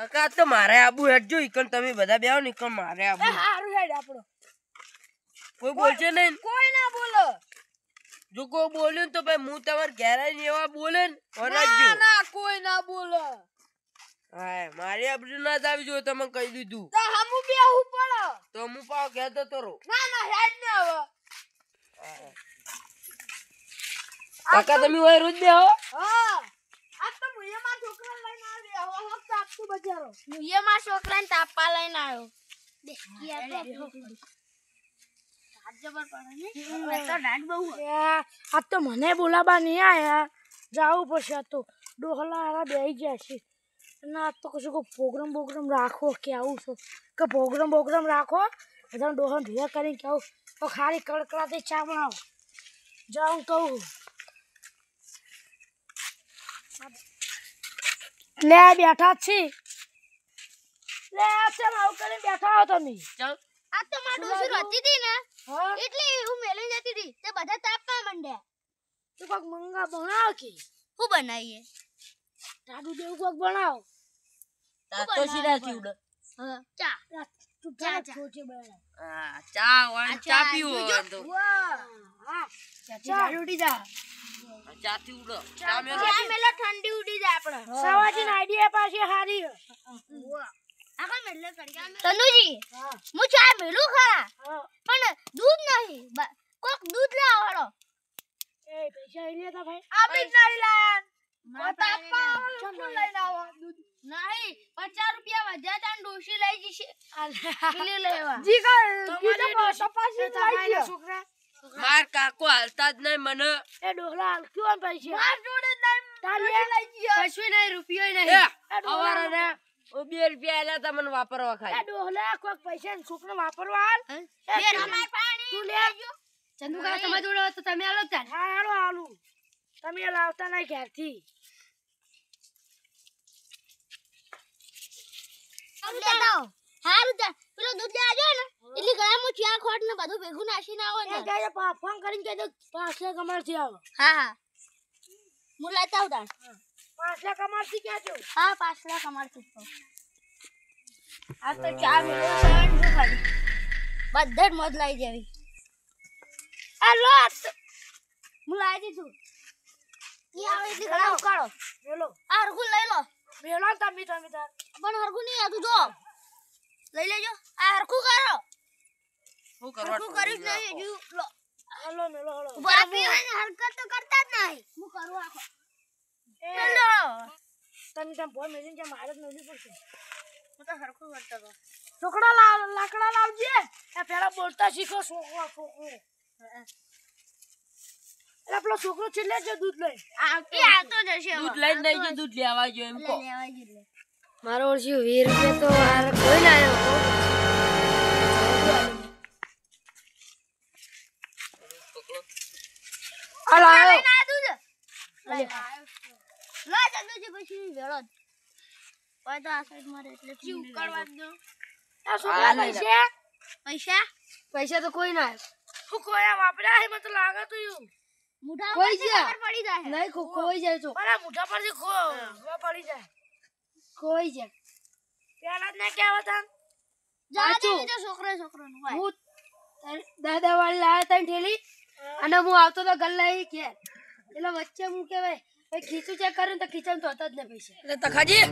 કાકા તો મારે આબુ હેડજો ઈકન તમે બધા બેહો ને ઈકન મારે આબુ હારું હેડ આપણો કોઈ બોલશે નહીં કોઈ ના બોલો જો કોઈ બોલ્યું તો ભાઈ હું તમાર ઘેર આવીને એવા બોલે ને વરાજો ના ના કોઈ ના બોલો હા મારી આબરૂ ના જાવી જોઈએ તમે કહી દીધું તો હમુ બેહું પડો તો હું પાવ કહેતો તો રહો ના ના હેડ ને હવે કાકા તમે ઓય રોજ બેહો હા આ તો મુયે માં છોકરા લઈને આવ્યો હો હો તાપતું બજારો મુયે માં છોકરાને તાપા લઈને આવ્યો દેખિયા તો જબર પડે ને તો ડાડ બહુ આ તો મને બોલાબા નહીં આયા જાવું પડશે તો ડોહલા આરા બેહી ગયા છે ના તો કશું કો પ્રોગ્રામ રાખો કે આવું છો કે પ્રોગ્રામ રાખો બધા ડોહા ભેગા કરીને કે આવું તો ખાલી કડકડાથી ચા બનાવો જાઉં કહું લે બેઠા છે લે ચમ આવું કરીને બેઠા હો તમે આ તો માં ડોસી રહેતી હતી ને એટલે હું મેલી જતી હતી તે બધા તાપવા માંડ્યા તું કોક મંગા બનાવ કે હું બનાવીએ ટાડુ દેવું કોક બનાવ તો સીધા થી ઉડ હા ચા તું ચા છોચે બનાવ હા ચા વાન ચા પીવો તો વાહ હા ચા ઉડી જા ચા થી ઉડ ચા મેલો ઠંડી ઉડી જાય આપણે સવાજીન આઈડિયા પાસે હારી આગળ મેલે કડકા તનુજી હું ચા મેલું ખરા પણ દૂધ નહીં કોક દૂધ લાવવાનો એ પૈસા લે તા ભાઈ આપી નહીં લાયા તાપા ચમ લઈને આવો દૂધ નહીં 50 રૂપિયા વધ્યા તા ડોશી લઈ જશે કિલો લેવા જી કા તપાસી લઈ ગયો છોકરા માર કાકો હાલતા જ નહીં મને એ ડોહલા હાલ ક્यों પૈસા માર જોડે નહીં તાલે લઈ ગયો કશું નહીં રૂપિયો નહીં હવારે ને 2 રૂપિયા આલ્યા તા મને વાપરવા એ ખાય ડોહલા કોક પૈસા ને છોકરો વાપરવા હાલ બે અમાર પાણી તું લે ચંદુ કા તમે જોડે તો તમે આલો તા હા હાલો હાલો તમે લાવતા નહીં ઘરથી હારું તા પેલો દૂધ લેજો ને એટલે ગળામાં ચા ખોટ ને બધું ભેગું નાખીને આવો ને એ ગાય ફોન કરીને કહી દો 5 લાખ કમારથી આવો હા હું લેતા આવું તાણ 5 લાખ કમારથી કહેજો હા 5 લાખ અમારથી આ તો ચા મેળો છે ખાલી બધે જ મધ લઈ જવી આ લો હું લાવી દીધું ઈ આવે એટલે ઘણા ઉકાળો બોલો આ હરગું લઈ લો બેલો તમે તાર પણ હરગું નહીં આતું જો લઈ લેજો આ હરખું કરો હું કરવા હરખું કરી જ નહીં જો લો હાલો મેલો હાલો ઉભા પીવાની હરકત તો કરતા જ નહીં હું કરું આખો લો તમે ત્યાં બોલ મેલીને ત્યાં મારે જ નદી પડશે હું તો હરખું કરતો હતો છોકરા લાકડા લાવજે એ પેલા બોલતા શીખો છોકરો એટલે પેલો છોકરો છેલ્લે જ દૂધ લઈ આવતો જશે દૂધ લઈને નહીં જો દૂધ લેવા જો એમ કો લેવા જઈએ મારો ઓળશી 20 રૂપિયા તો હાર કોઈ ના આવ્યો હાલો આવો ના દૂધ લો ચંદુજી પછી વેળો કોઈ તો આ સાઈડ મારે એટલે ચીવ કરવા દો આ છોકરા પૈસા પૈસા તો કોઈ ના હું કોઈ વાપર્યા હે મને તો લાગે તો યુ મુઠા કોઈ છે પડી જાય નહીં કોઈ જાય તો પણ મુઠા પરથી પડી જાય કોઈ છે પેલા જ ના કહેવા તા જા દે તો છોકરાનું હોય હું દાદા વાળી લાયા તા ઠેલી અને હું આવતો તો ગલ્લા કે એટલે વચ્ચે હું કહેવાય ભાઈ ખીચું ચેક કર્યું તો ખીચામાં તો હતા જ ને પૈસા એટલે તખાજી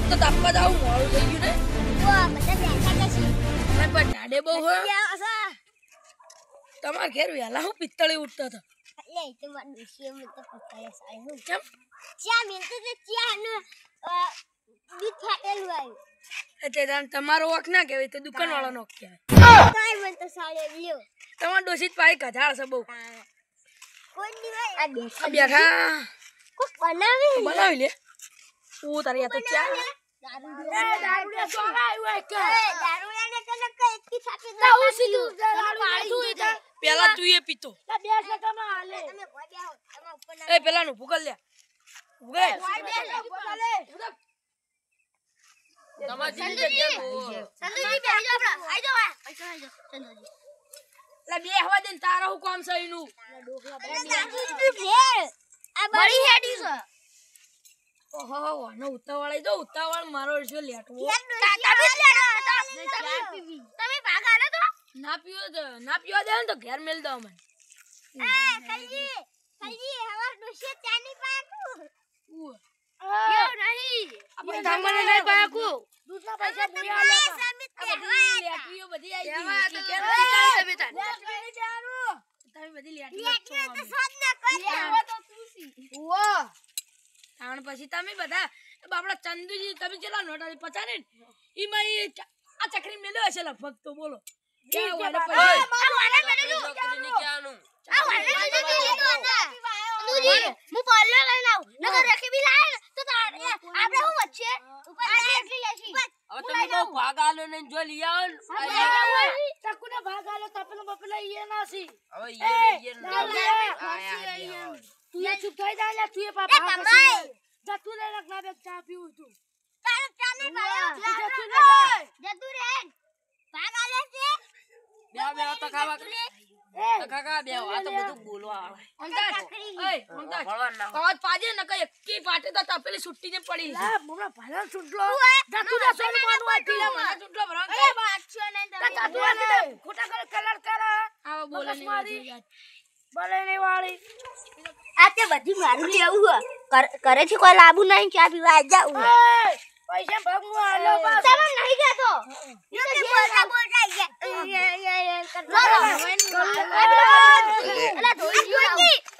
તો તાપવા જાવ મોડું થઈ ગયું ને વાહ બધા બેઠા છે માર પર ડાડે બહુ હો આસા તમાર ઘેર વેલા હું પિત્તળે ઉઠતો હતો લે તો મને શેમ તો પકડે સાઈ હું કેમ ચા મિલતો તો ચા ને દૂધ ફાટેલું આવ્યું એટલે તમારો વખ ના કહેવાય તો દુકાન વાળો નો કહેવાય કાઈ મને તો સાડે લ્યો તમાર ડોસી પાઈ કઢાળ છે બહુ કોઈ ની ભાઈ આ બેઠા બેઠા કોક બનાવી લે ઓ તારી આ તો ચા દારૂ સોરા આવ્યો કે દારૂયાને તને કઈ એકથી છાપી ના હું સીધું દારૂ તું પેલા તું એ પીતો બે સેકન્ડમાં હાલે તમે ભોય બેહો તમે ઉપર એ પેલા નું ભૂગલ લે ભૂગલ તમાર જીની જગ્યા સંદુજી બેહી જાવ આપડા આઈ જાવ આઈ જાવ સંદુજી લે બે હવા દે તારા હું કામ છે એનું આ બડી હેડી છે ઓહો આનો ઉતાવળ આવી તો ઉતાવળ મારો છે લેટવો તમે ભાગ આલો તો ના પીવા દે ને તો ઘેર મેલ દો મને કલજી હવાર દોશે ચાની પાકું ઉ કેવું નહીં આપણે તમને નહીં પાકુ દૂધના પૈસા બોયા આલ્યા તા તમે લેટવીઓ બધી આવી ગઈ કેમ તમે તાર તમે બધી લેટવીઓ તો સાદ ના કરે તો તુસી ઓ તાણ પછી તમે બધા બાપડા ચંદુજી તમે ચેલા નોટાની 50 ને ઈમાં આ ચકરી મેલ્યો હશે લગભગ તો બોલો ક્યાં વાળે હું પાર્લર લઈને આવું નકર રખી બી લાય તો આપણે હું વચ્ચે ઉપર એટલી લેશી હવે તમે બહુ ભાગ આલો ને જો લઈ આવો ને ચકુને ભાગ આલો તપેલો બપેલો ઈએ નાસી હવે ઈ તું એ ચૂપ થઈ જા લે તું એ પાપા જા તું લે લગના બે ચા પીવું તું તાર ચાને ભાયો જતું રે ભાગ આલે છે બે તો ખાવા તો કાકા બે આ તો બધું બોલવા આવે અંદાજ એય અંદાજ ભળવા ના કાવત પાજે ન કઈ એકી પાટે તો તપેલી છૂટી ને પડી લા મમરા ભાલા છૂટલો જા તું જા સોલ માનવા ટીલા મને છૂટલો ભરા અરે બાચ્યો ને તમે ખોટા કલર કર આવો બોલે નહીં બોલે નહીં વાળી આ તે બધી મારું લેવું કરે છે કોઈ લાબુ નહીં ચા પીવા જાવ પૈસા ભગવો આલો બસ તમે નહીં કહેતો એ તો બોલતા બોલતા અલા ધોઈ ગયો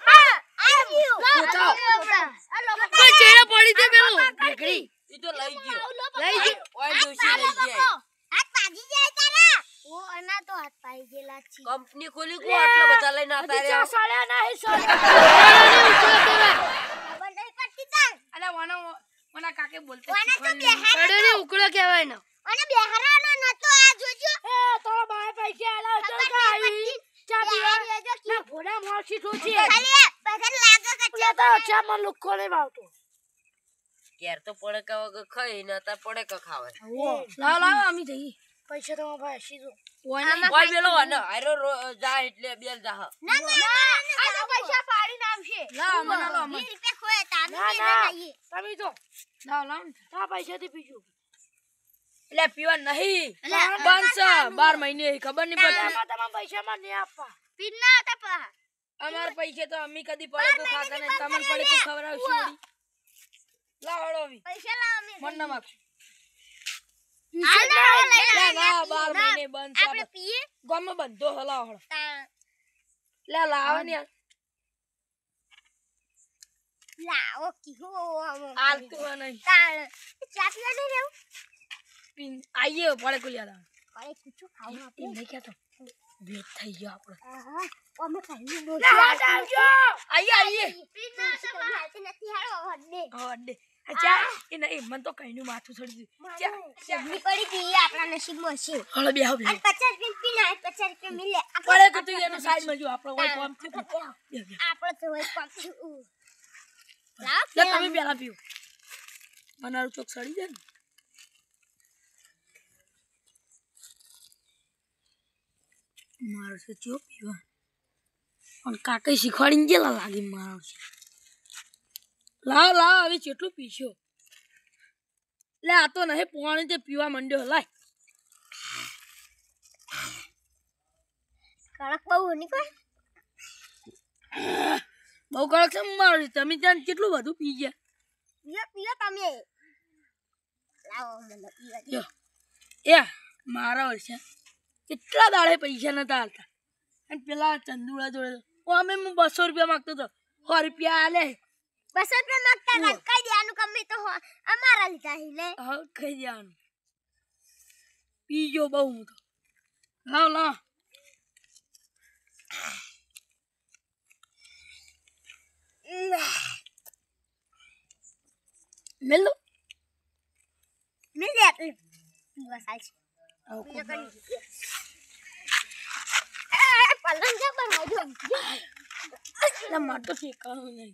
હા આ ગયો કોઈ ચેડા પડી દે પેલો ઢેકડી ઈ તો લઈ ગયો લઈ જી ઓય ડોશી લઈ ગયા હાથ પાજી જાય તારા ઓ અના તો હાથ પાઈ ગયેલા છે કંપની ખોલી કો આટલા બધા લઈને આવતા રે સાળ્યા ના હે સોળ ખબર નહીં પડતી તાર અલા વના કાકે બોલતે વાના તો બેહારા પડે ઉકળો કહેવાય ને અને બેહારાનો નતો આ જોજો એ તારા બાય પૈસા આલા તો કાઈ ચા પીવા ના ઘોડા મોરસી ઠોચી ખાલી પૈસા લાગે કે લે તો ચા મન લુખો નહીં આવતો કેર તો પડે કે વગર ખાઈ ને તા પડે કે ખાવે લાવ અમે જઈએ પૈસા તો ભાઈ સીધો ઓય બેલો ને આરો જા એટલે બેલ જા ના આ તો પૈસા પાડી નામશે લા મને લો મને 20 રૂપિયા ખોય તામે ના ના ના લઈએ તમે તો લાવ તા પૈસા થી પીજો એટલે પીવા નહીં બંધ 12 મહિને ખબર નહીં પડતી તમારા પૈસા માં નહીં આપવા પીના તપા અમાર પૈસે તો અમી કદી પડે કો ખાતા નહીં તમને પડે કો ખવરાવશું વળી લાવડો અમી પૈસા લાવ અમે મન ના માગશું ના 12 મહિને બંધ છે આપણે પીએ ગામમાં બંધો હલાવ હળ તા લે લાવ ને લાવો કી હો આલતું નહીં તા ચા પીવા નહીં રહેવું પીન આઈએ પડે કો યાદ અરે કુછ ખાવું આપણે નહીં કહેતો ભેટ થઈ ગયો આપણે આહા અમે ખાઈ લો આવજો આઈએ પીના તો હાલતી નથી હાલો હડે હડે અચ્છા એ નહીં મન તો કઈનું માથું છોડી દીધું જમની પડી દી આપણા નસીબમાં છે હળો બે આવ અને 50 રૂપિયા પીના 50 રૂપિયા મિલે પડે કે તું એનો સાઈડ માં જો આપણો હોય કોમ થયું આપણે તો હોય પંપ લે તમે પેલા પીઓ મનારું ચોક સડી જાય ને મારો છે ચો પીવા પણ કાકે શીખવાડીને ગયેલા લાગી મારો છે લાવ હવે કેટલું પીશો લે આ તો નહીં પોણી તે પીવા માંડ્યો લાય કડક બહુ ની કોઈ બહુ કડક છે મારો તમે ત્યાં કેટલું બધું પી ગયા પીઓ તમે લાવો મને પીવા જો એ મારા વર્ષે કેટલા દાડે પૈસા નતા હાલતા અને પેલા ચંદુડા જોડે અમે હું 200 રૂપિયા માંગતો હતો 100 રૂપિયા આલે 200 રૂપિયા માંગતા કઈ દેવાનું કમી તો અમારા લીધા લે હા કઈ દેવાનું પીજો બહુ હું તો લાવ મેલો મિલ દે એટલે પીવા સાલ છે પલંગ જા પર મોજો એટલે મારે તો ઠેકાણું નહીં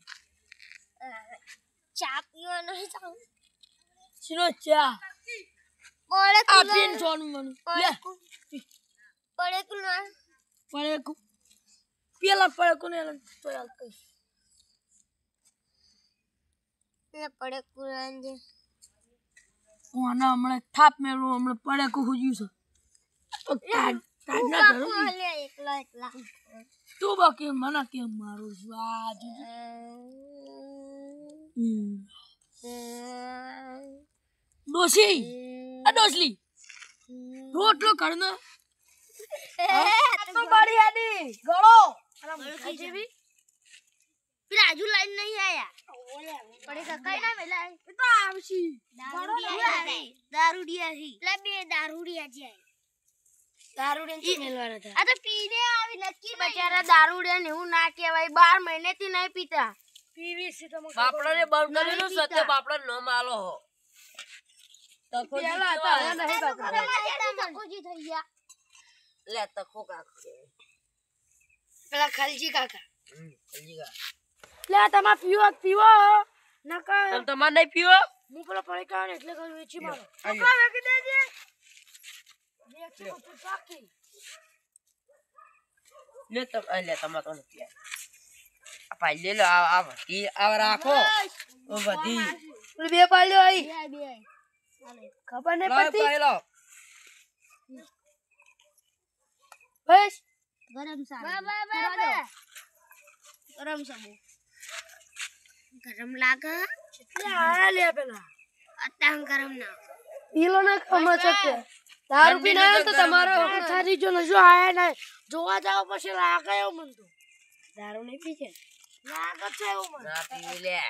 ચા પીવા નહીં જાઉં શીનો ચા પડે આ પીન સોનું મનું લે પડે કુ ના પડેકુ પેલા પડેકુ ને તો યાર કઈ એટલે પડે કુરાંજે કોને હમણાં થાપ મેળવું હમણાં પડે કો હુજ્યું છે એકલા તું બાકી મને કેમ મારું છું આ ડોસી આ ડોસલી રોટલો કરનો તો બડી આડી ગળો જેવી રાજુ લાઈન નહીં આયા પડે કઈ ના મેલા એ તો આવશી દારૂડિયા લે બે દારૂડિયા છે દારૂડિયા મેલવાના હતા આ તો પીને આવી નક્કી બચારા દારૂડિયા ને હું ના કહેવાય 12 મહિનેથી નહીં પીતા પીવી છે તમે બાપડાને બંધ કરેલું સત્ય બાપડા નો માલો હો તકો પેલા હતા હવે નહીં બાપડા તકોજી થઈ ગયા લે તકો કાકા પેલા ખલજી કાકા ખલજી કાકા લે તમા પીવો નકા તમ તમાર નહીં પીવો હું પેલો પડી કાને એટલે કહું વેચી મારો આયો. વેચી દેજે વેચી તો સાકી લે તમ લે તમાર તો નથી આ પાઈ લે લો આ વધી આ રાખો ઓ વધી બે પાલ્યો આઈ બે ખબર નહીં લો પડતી પાઈ લો બસ ગરમ સાબુ ગરમ સાબુ ગરમ લાગે એટલે આ લે પેલા અતાંગ ગરમ ના પીલો ના ખમા ચકે દારૂ પીને આવ્યો તો તમારો થારી જો નજો આયા ના જોવા જાવ પછી લાગે એવું મન તો દારૂ નહીં પી છે લાગે છે એવું મન ના પીવી લે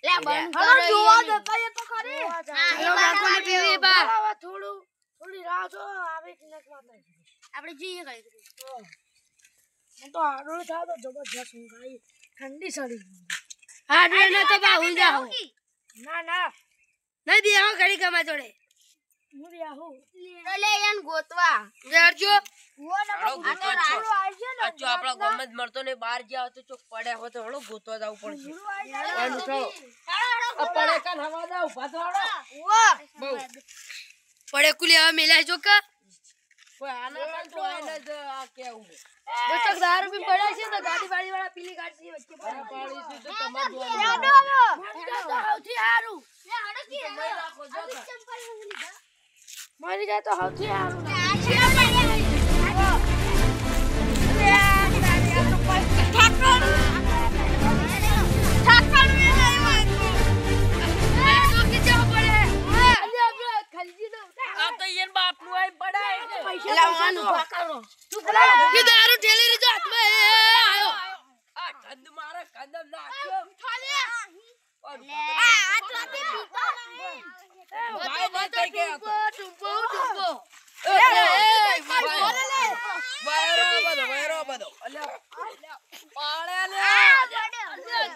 લે બંધ હલો કરો જોવા દેતા એ તો ખરી હેલો કાકો ને પીવી બા હવે થોડી રાહ જો આવે કે નક માતા આપણે જઈએ કઈ મને તો આડો થાવ તો જબરજસ્ત ઊંઘ આવી ઠંડી સડી આડો ને તો બા ઊંઘ જાવ ના નહીં બે આવો ઘડી કમા જોડે હું બે આવું તો લે એન ગોતવા જરજો હાલો ગોતો છો આ ચો આપડા ગામ જ મળતો ને બહાર ગયા તો ચોક પડ્યા હો તો હળો ગોતવા જાવ પડશે એનું છો આ પડે કાન હવા દા ઉભા તો હાલો બહુ પડે કુલી હવે મેલાય જો કા કોઈ આના કાન તો આને જ આ કેવું બચક દારૂ પી પડ્યા છે તો ગાડી વાળી વાળા પીલી ગાડી વચ્ચે આ પાડી છે તો તમાર જોવાનું સૌથી સારું રાખો જો મરી જાય તો સૌથી સારું આ તો ઈન બાપ નું આઈ પડાય એટલે લાવવાનું ભાકરો તું પેલા કે દારૂ ઠેલી રીજો હાથમાં આયો આ કંદ મારે કંદ નાખ્યો આટલાથી પીતો ભાઈ ભાઈ કઈ કે હતો ટુંપો વાયરો બધો અલ્યા પાળે લે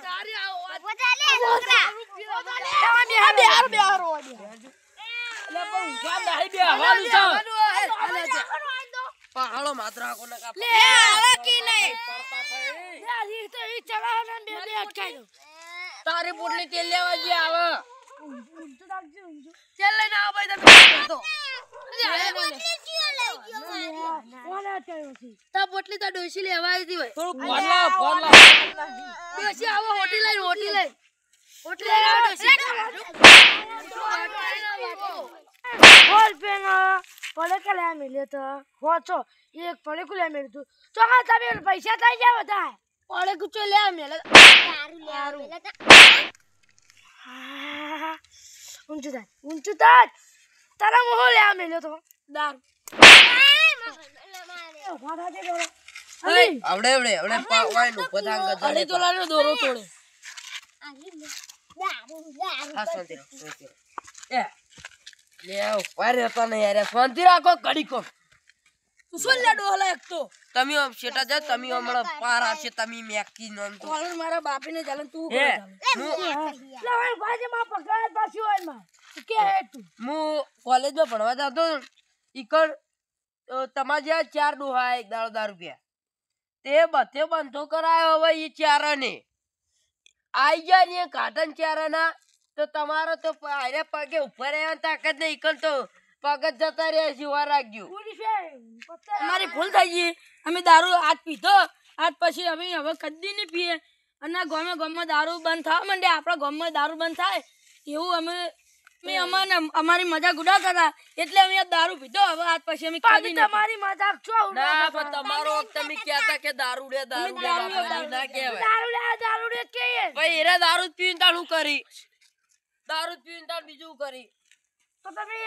તારી આવો બોલે છોકરા બેહારો એટલે પણ ઊંઘવા નહીં બેહવાનું છે પહાડો માત્ર આકો ના કાપ લે આલે કી નહીં પડતા થઈ યાર ઈ તો ઈ ચલાવના બે બે અટકાઈ દો તારી પોટલી તેલ લેવા જે આવે ઊંચું રાખજો ઊંચું તેલ લઈને આવો ભાઈ તમે તો કોને અટકાયો છે તા પોટલી તો ડોસી લેવા આવી હતી ભાઈ થોડું ફોન લાવ ડોસી આવો હોટી લઈને હોટી લઈને આવો ડોસી બોલ પેના પડે કે લે મિલ્યો તો હોચો એક પડે કુ લે મેળ તું ચોખા તમે પૈસા થઈ જાય બધા પડે કુ લે મેલે દારૂ લે ઊંચું થાય તારા મોહ લે મેલ્યો તો દારૂ આવડે વાય નું પતંગ અરે તો લાલો દોરો તોડે હા શાંતિ રાખો એ લે ઉપર હતા ને યાર શાંતિ રાખો કડીકો તું શું લે ડોહલા એક તો તમે શેટા જા તમે હમણાં પાર આવશે તમે મેકી નોમ તો કોલર મારા બાપીને ચાલે તું હે લે ભાઈ ભાઈ માં પકડાય પાછી હોય માં કે હે તું હું કોલેજમાં ભણવા જતો ઈકણ તમારે જ્યાં 4 ડોહા 1 રૂપિયા તે બધે બંધો કરાયો હવે ઈ ચારને આઈ ગયા ને કાટન ચારના તો તમારો તો હારે પગે ઉપર આવ્યા તાકાત નહીં ઈકણ તો પગ જ જતા રહ્યા જીવા રાખ્યું અમારી ભૂલ થઈ ગઈ અમે દારૂ આજ પીધો આજ પછી હવે કદી નહીં પીએ અને ગામમાં દારૂ બંધ થવા માંડે, આપણા ગામમાં દારૂ બંધ થાય એવું અમારી મજાક ઉડાવતા હતા એટલે અમે આ દારૂ પીધો. હવે આજ પછી અમે કદી નહીં. તમારી મજાક છો ના પણ તમારો તમે કહેતા કે દારૂ લે ના કહેવાય. દારૂ રે કે ભાઈ એરા દારૂ જ પીને તાણ શું કરી, દારૂ જ પીને તાણ બીજું કરી. તો તમે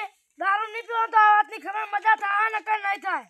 દારૂ નહીં પીવો તો આ વાતની ખબર મજા થાય ને કઈ નહીં થાય.